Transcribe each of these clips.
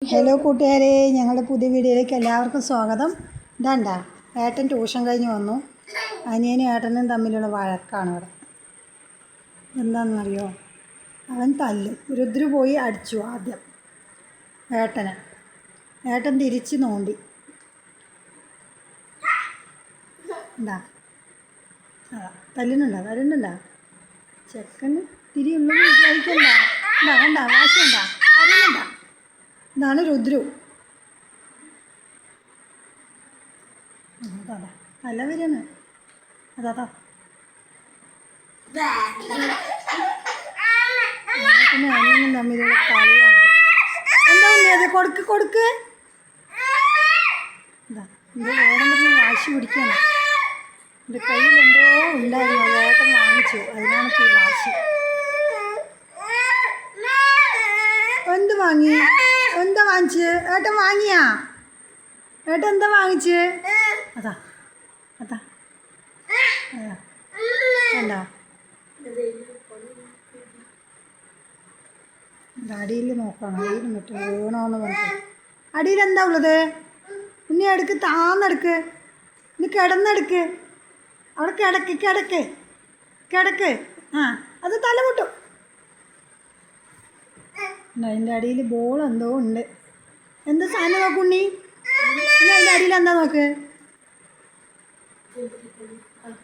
Hello കൂട്ടുകാരെ, ഞങ്ങളുടെ പുതിയ വീഡിയോയിലേക്ക് എല്ലാവർക്കും സ്വാഗതം. ഇതാണ്ടാ ഏട്ടൻ ട്യൂഷൻ കഴിഞ്ഞ് വന്നു. അനിയനും ഏട്ടനും തമ്മിലുള്ള വഴക്കാണ് ഇവിടെ. എന്താണെന്നറിയോ, അവൻ തല്ലും. രുദ്രു പോയി അടിച്ചു ആദ്യം ഏട്ടനെ. ഏട്ടൻ തിരിച്ച് നോണ്ടി. എന്താ തല്ലുന്നുണ്ടാ ചെക്കന് തിരിയുള്ളൂ വിചാരിക്കണ്ട. കണ്ടാ വാശിയുണ്ടാ, അറിയുന്നുണ്ടാ. ഇതാണ് രുദ്രു. അതാ തല വരാണ്. അതാ പിന്നെ അനിയനും തമ്മിലുള്ള കളിയാണ്. എന്താ ഉള്ളത്? കൊടുക്ക്. എന്താ എൻ്റെ വേണം പറഞ്ഞ് വാശി പിടിക്കണം. എൻ്റെ കയ്യിൽ എന്തോ ഉണ്ടായിരുന്നു, ഏട്ടൻ വാങ്ങിച്ചു. അതിനാണ് ഈ വാശി. എന്താ വാങ്ങിച്ച്? ഏട്ടൻ വാങ്ങിയാ? ഏട്ടൻ എന്താ വാങ്ങിച്ച്? അതാ എന്താ അടിയിൽ നോക്കണം. അടിയിൽ മറ്റും വീണോന്ന് പറഞ്ഞു. അടിയിൽ എന്താ ഉള്ളത്? ഇനി എടുക്ക്, താന്നെടുക്ക്. ഇനി കിടന്നെടുക്ക്. അവിടെ കിടക്ക്. ആ അത് തലമുട്ടും. അതിൻ്റെ അടിയിൽ ബോൾ എന്തോ ഉണ്ട്. എന്താ സാധനം നോക്കുണ്ണി? പിന്നെ അതിൻ്റെ അടിയിൽ എന്താ നോക്ക്?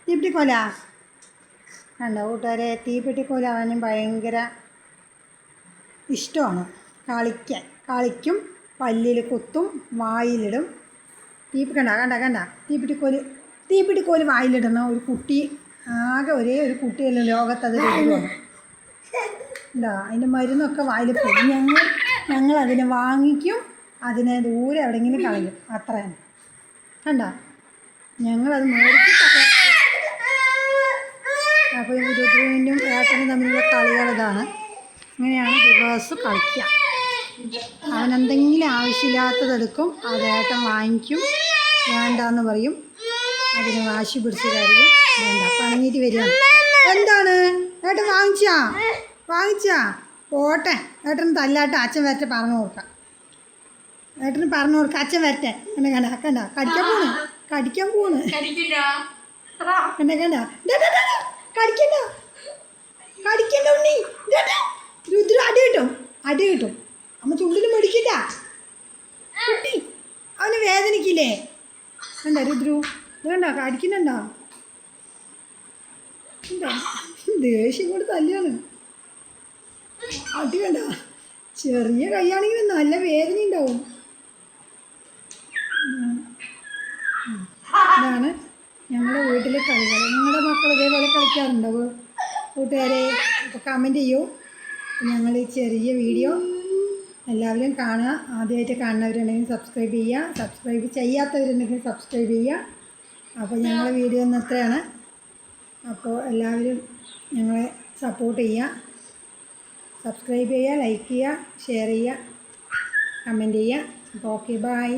തീപ്പെട്ടിക്കോല. കണ്ടോ കൂട്ടുകാരെ, തീപ്പെട്ടിക്കോല അവനും ഭയങ്കര ഇഷ്ടമാണ്. കളിക്കും, പല്ലിൽ കുത്തും, വായിലിടും. കണ്ട തീപ്പെട്ടിക്കോല് വായിലിടുന്ന ഒരു കുട്ടി. ആകെ ഒരേ ഒരു കുട്ടിയല്ലോ ലോകത്തത് രുദ്രുവാണ്. എന്താ അതിൻ്റെ മരുന്നൊക്കെ വായിൽ പോകും. ഞങ്ങൾ അതിനെ വാങ്ങിക്കും, അതിനെ ദൂരെ എവിടെയെങ്കിലും കളയും. അത്രയാണ്. കണ്ട ഞങ്ങളത് മേടിച്ചിട്ടൊക്കെ. അപ്പോൾ രുദ്രുവിനും ഏട്ടനും തമ്മിലുള്ള കളികൾ ഇതാണ്. ഇങ്ങനെയാണ് ദിവസം കളിക്കുക. അവനെന്തെങ്കിലും ആവശ്യമില്ലാത്തതെടുക്കും, അത് ഏട്ടൻ വാങ്ങിക്കും. വേണ്ടാന്ന് പറയും. അതിന് വാശി പിടിച്ച് കാര്യം വേണ്ട, പണങ്ങിയിട്ട് വരികയാണ്. എന്താണ് ഏട്ടൻ വാങ്ങിച്ചാ പോട്ടെ. ഏട്ടന് തല്ലാട്ടെ, അച്ഛൻ വരട്ടെ, പറഞ്ഞു കൊടുക്കാം. അച്ഛൻ വരട്ടെ. കണ്ട കടിക്കാൻ പോണ്. കടിക്കണ്ട ഉണ്ണി. രുദ്രു അടി കിട്ടും. അമ്മ ചുണ്ടിൽ മേടിക്കില്ല കുട്ടി. അവന് വേദനിക്കില്ലേ? കണ്ട രുദ്രു കടിക്കുന്നുണ്ടോ? എന്താ ദേഷ്യം കൊണ്ട് തല്ലാണ്. അടി കണ്ട. ചെറിയ കൈയാണെങ്കിലും നല്ല വേദന ഉണ്ടാവും. ഇതാണ് ഞങ്ങളുടെ വീട്ടിലെ കളികൾ. നിങ്ങളുടെ മക്കൾ ഇതേപോലെ കളിക്കാറുണ്ടോ കൂട്ടുകാരെ? അപ്പോൾ കമൻറ്റ് ചെയ്യൂ. ഞങ്ങൾ ഈ ചെറിയ വീഡിയോ എല്ലാവരും കാണുക. ആദ്യമായിട്ട് കാണുന്നവരുണ്ടെങ്കിൽ സബ്സ്ക്രൈബ് ചെയ്യുക. സബ്സ്ക്രൈബ് ചെയ്യാത്തവരുണ്ടെങ്കിൽ സബ്സ്ക്രൈബ് ചെയ്യുക. അപ്പോൾ ഞങ്ങളുടെ വീഡിയോ ഒന്ന് എത്രയാണ്. അപ്പോൾ എല്ലാവരും ഞങ്ങളെ സപ്പോർട്ട് ചെയ്യുക. സബ്സ്ക്രൈബ് ചെയ്യുക, ലൈക്ക് ചെയ്യുക, ഷെയർ ചെയ്യുക, കമൻറ്റ് ചെയ്യുക. അപ്പോൾ ഓക്കെ, ബൈ.